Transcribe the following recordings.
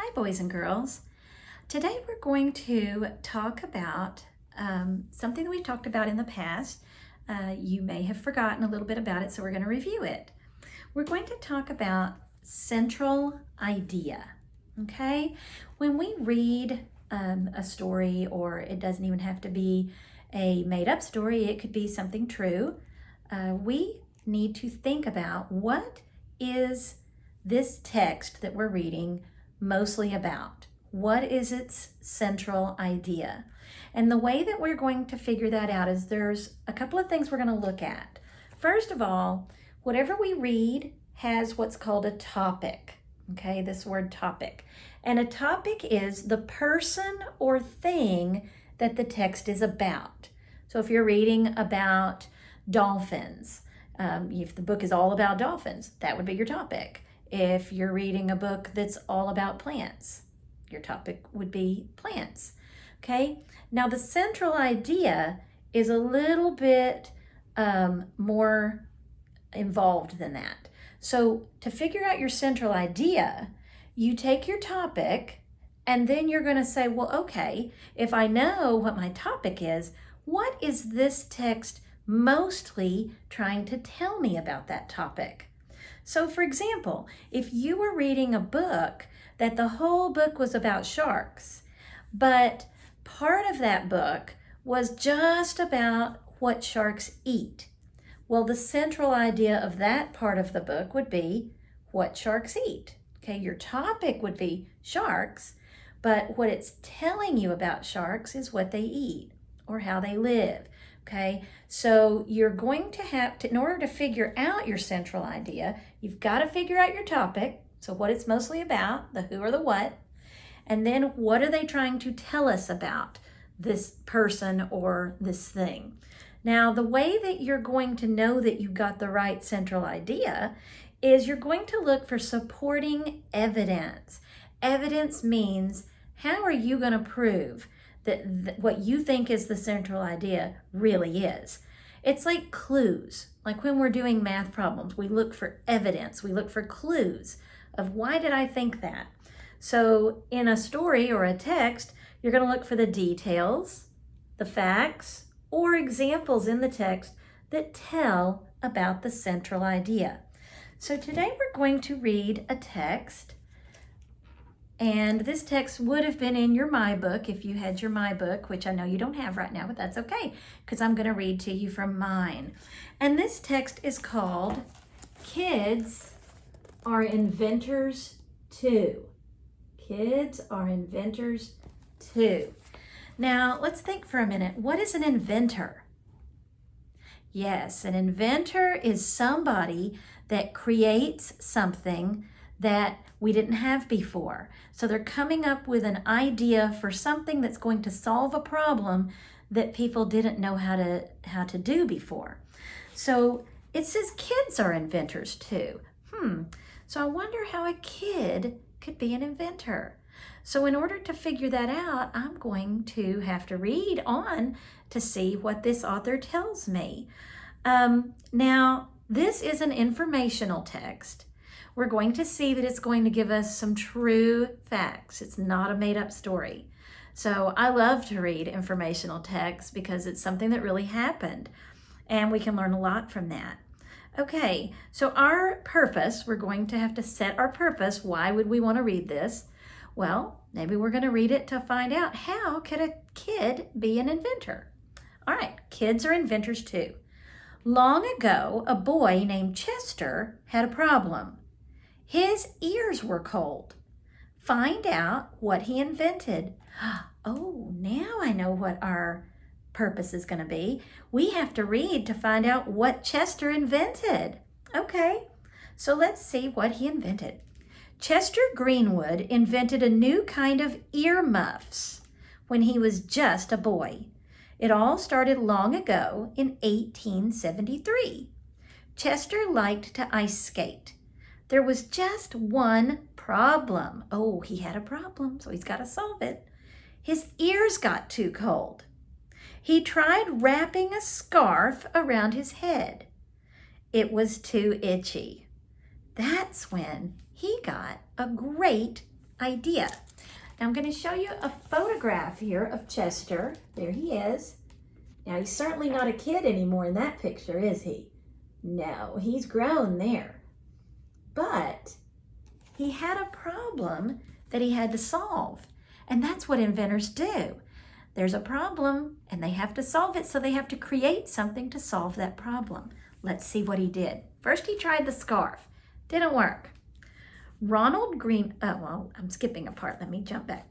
Hi, boys and girls. Today we're going to talk about something that we've talked about in the past. You may have forgotten a little bit about it, so we're going to review it. We're going to talk about central idea, okay? When we read a story, or it doesn't even have to be a made-up story, it could be something true, we need to think about what is this text that we're reading mostly about. What is its central idea? And the way that we're going to figure that out is there's a couple of things we're going to look at. First of all, whatever we read has what's called a topic. Okay, this word topic. And a topic is the person or thing that the text is about. So if you're reading about dolphins, if the book is all about dolphins, that would be your topic. If you're reading a book that's all about plants, your topic would be plants. Okay, now the central idea is a little bit more involved than that. So to figure out your central idea, you take your topic and then you're going to say, well, okay, if I know what my topic is, what is this text mostly trying to tell me about that topic? So for example, if you were reading a book that the whole book was about sharks, but part of that book was just about what sharks eat, well, the central idea of that part of the book would be what sharks eat. Okay, your topic would be sharks, but what it's telling you about sharks is what they eat or how they live. Okay, so you're going to have to, in order to figure out your central idea, you've got to figure out your topic, so what it's mostly about, the who or the what, and then what are they trying to tell us about this person or this thing. Now, the way that you're going to know that you got the right central idea is you're going to look for supporting evidence. Evidence means how are you going to prove that what you think is the central idea really is. It's like clues. Like when we're doing math problems, we look for evidence. We look for clues of why did I think that? So in a story or a text, you're going to look for the details, the facts, or examples in the text that tell about the central idea. So today we're going to read a text. And this text would have been in your My Book if you had your My Book, which I know you don't have right now, but that's okay, because I'm going to read to you from mine. And this text is called Kids Are Inventors Too. Kids are inventors too. Now, let's think for a minute. What is an inventor? Yes, an inventor is somebody that creates something that we didn't have before. So they're coming up with an idea for something that's going to solve a problem that people didn't know how to do before. So it says kids are inventors too. So I wonder how a kid could be an inventor. So in order to figure that out, I'm going to have to read on to see what this author tells me. Now, this is an informational text. We're going to see that it's going to give us some true facts. It's not a made-up story. So I love to read informational texts because it's something that really happened, and we can learn a lot from that. Okay, so our purpose, we're going to have to set our purpose. Why would we want to read this? Well, maybe we're going to read it to find out how could a kid be an inventor? All right, kids are inventors too. Long ago, a boy named Chester had a problem. His ears were cold. Find out what he invented. Oh, now I know what our purpose is going to be. We have to read to find out what Chester invented. Okay, so let's see what he invented. Chester Greenwood invented a new kind of earmuffs when he was just a boy. It all started long ago in 1873. Chester liked to ice skate. There was just one problem. Oh, he had a problem, so he's got to solve it. His ears got too cold. He tried wrapping a scarf around his head. It was too itchy. That's when he got a great idea. Now I'm going to show you a photograph here of Chester. There he is. Now he's certainly not a kid anymore in that picture, is he? No, he's grown there. But he had a problem that he had to solve. And that's what inventors do. There's a problem and they have to solve it, so they have to create something to solve that problem. Let's see what he did. First, he tried the scarf. Didn't work. I'm skipping a part. Let me jump back.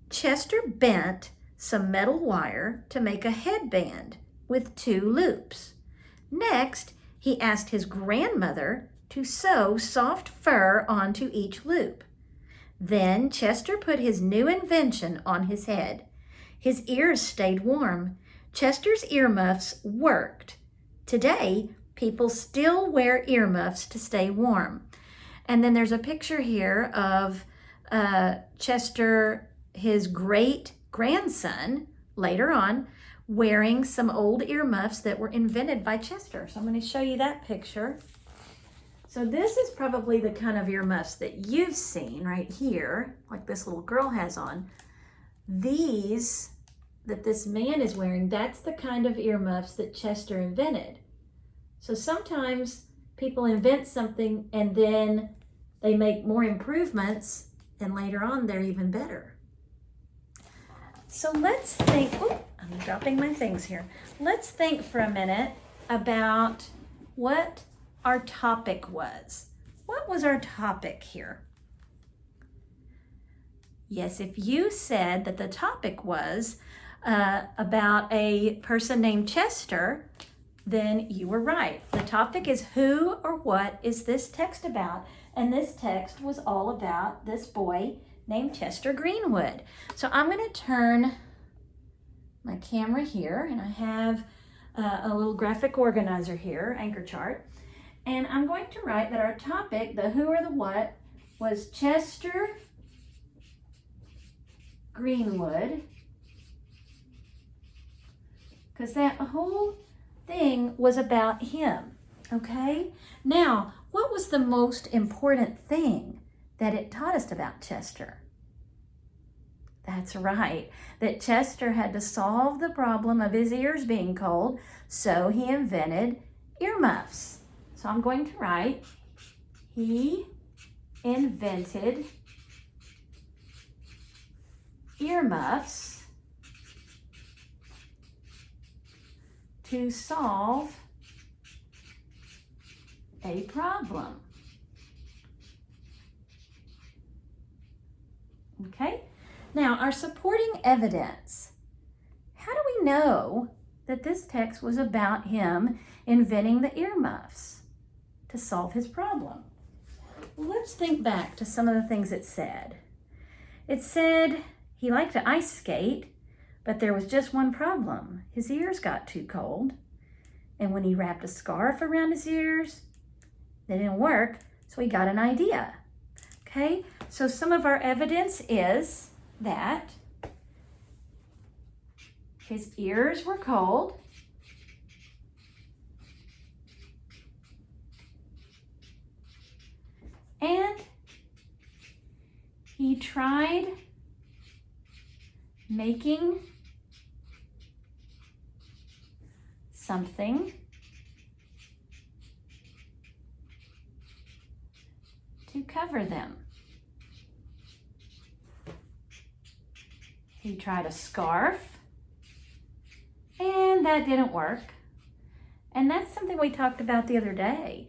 Chester bent some metal wire to make a headband with 2 loops. Next, he asked his grandmother to sew soft fur onto each loop. Then Chester put his new invention on his head. His ears stayed warm. Chester's earmuffs worked. Today, people still wear earmuffs to stay warm. And then there's a picture here of Chester, his great-grandson, later on, wearing some old earmuffs that were invented by Chester. So I'm going to show you that picture. So this is probably the kind of earmuffs that you've seen right here, like this little girl has on. These that this man is wearing, that's the kind of earmuffs that Chester invented. So sometimes people invent something and then they make more improvements, and later on they're even better. So let's think, I'm dropping my things here. Let's think for a minute about what our topic was. What was our topic here? Yes, if you said that the topic was about a person named Chester, then you were right. The topic is who or what is this text about? And this text was all about this boy named Chester Greenwood. So I'm going to turn my camera here, and I have a little graphic organizer here, anchor chart. And I'm going to write that our topic, the who or the what, was Chester Greenwood, because that whole thing was about him, okay? Now, what was the most important thing that it taught us about Chester? That's right, that Chester had to solve the problem of his ears being cold, so he invented earmuffs. So I'm going to write, he invented earmuffs to solve a problem. Okay, now our supporting evidence. How do we know that this text was about him inventing the earmuffs to solve his problem? Well, let's think back to some of the things it said. It said he liked to ice skate, but there was just one problem. His ears got too cold. And when he wrapped a scarf around his ears, that didn't work, so he got an idea. Okay, so some of our evidence is that his ears were cold, and he tried making something to cover them. He tried a scarf, and that didn't work. And that's something we talked about the other day.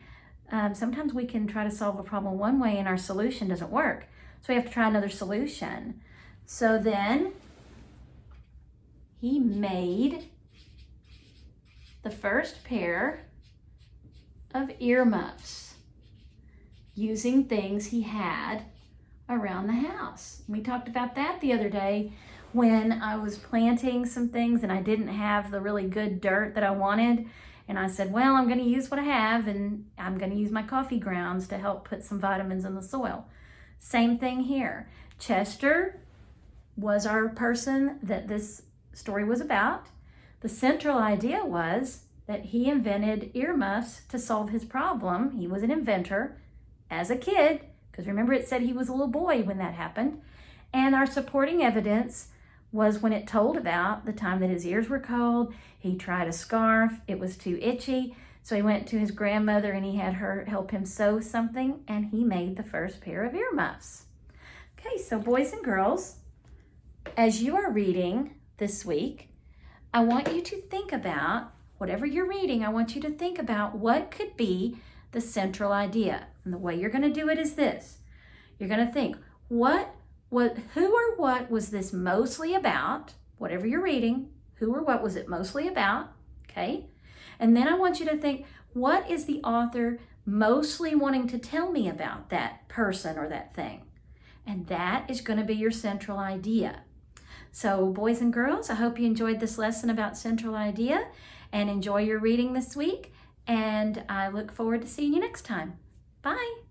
Sometimes we can try to solve a problem one way and our solution doesn't work. So we have to try another solution. So then he made the first pair of earmuffs using things he had around the house. We talked about that the other day when I was planting some things and I didn't have the really good dirt that I wanted. And I said, well, I'm going to use what I have, and I'm going to use my coffee grounds to help put some vitamins in the soil. Same thing here. Chester was our person that this story was about. The central idea was that he invented earmuffs to solve his problem. He was an inventor as a kid, because remember it said he was a little boy when that happened. And our supporting evidence was when it told about the time that his ears were cold. He tried a scarf, it was too itchy, so he went to his grandmother and he had her help him sew something, and he made the first pair of earmuffs. Okay, so boys and girls, as you are reading this week, I want you to think about, whatever you're reading, I want you to think about what could be the central idea. And the way you're going to do it is this. You're going to think, who or what was this mostly about? Whatever you're reading, who or what was it mostly about? Okay? And then I want you to think, what is the author mostly wanting to tell me about that person or that thing? And that is going to be your central idea. So boys and girls, I hope you enjoyed this lesson about central idea and enjoy your reading this week. And I look forward to seeing you next time. Bye.